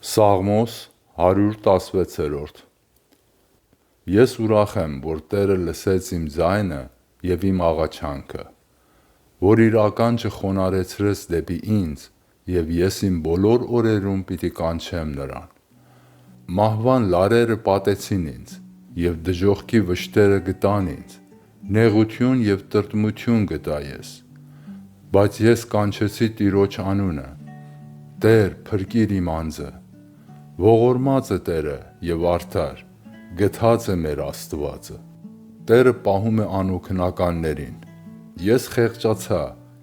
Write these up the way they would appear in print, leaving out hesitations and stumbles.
Սաղմոս 116 Ես ուրախ եմ, որ Տերը լսեց իմ ձայնը և իմ աղաչանքը, որ իր ականջը խոնարհեցրեց դեպի ինձ, և ես իմ բոլոր օրերում պիտի կանչեմ նրան։ Մահվան լարերը պատեցին ինձ, և դժոխքի վշտերը գտան ինձ, նեղություն և տրտմություն գտա ես, բայց ես կանչեցի Տիրոջ անունը. Տեր, փրկիր իմ անձը։ Ողորմած է Տերը և արդար, գթած է մեր Աստվածը։ Տերը պահում է անօգնականներին։ Ես խեղճացա,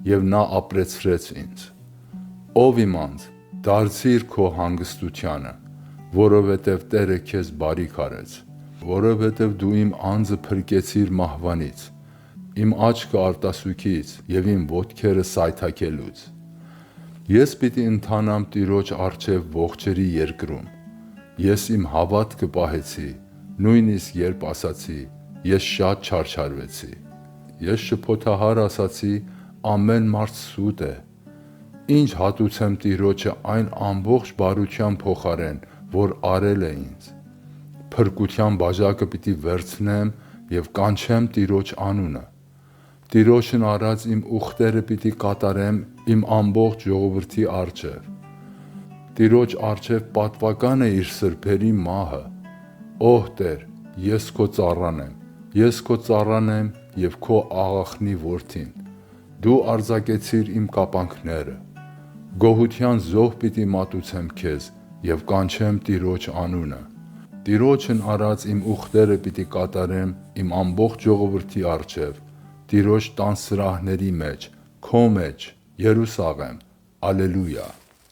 և նա ապրեցրեց ինձ։ Ով իմ անձ, դարձիր քո հանգստությանը, որովհետև Տերը քեզ բարիք արեց, որովհետև դու իմ անձը փրկեցիր մահվանից, իմ աչքը արտասուքից և իմ ոտքերը սայթաքելուց։ Ես պիտի ընթանամ Տիրոջ առջև ողջերի երկրում։ Ես իմ հավատքը պահեցի, նույնիսկ երբ ասացի. ես շատ չարչարվեցի։ Ես շփոթահար ասացի. ամեն մարդ սուտ է։ Ինչ հատուցեմ Տիրոջը այն ամբողջ բարության փոխարեն, որ արել է ինձ։ Փրկության բաժակը պիտի վերցնեմ և կանչեմ Տիրոջ անունը։ Տիրոջն արած իմ ուխտերը պիտի կատարեմ իմ ամբողջ ժողովրդի առջև։ Տիրոջ առջև պատվական է իր սրբերի մահը։ Ո՛հ Տեր, ես քո ծառան եմ, ես քո ծառան եմ և քո աղախնի որդին։ Դու արձակեցիր իմ կապանքները։ Գոհության զոհ պիտի մատուցեմ քեզ և կանչեմ Տիրոջ անունը։ Տիրոջն արած իմ ուխտերը պիտի կատարեմ իմ ամբողջ ժողովրդի առջև, Տիրոջ տան սրահների մեջ, քո մեջ, Երուսաղեմ, Ալելույա։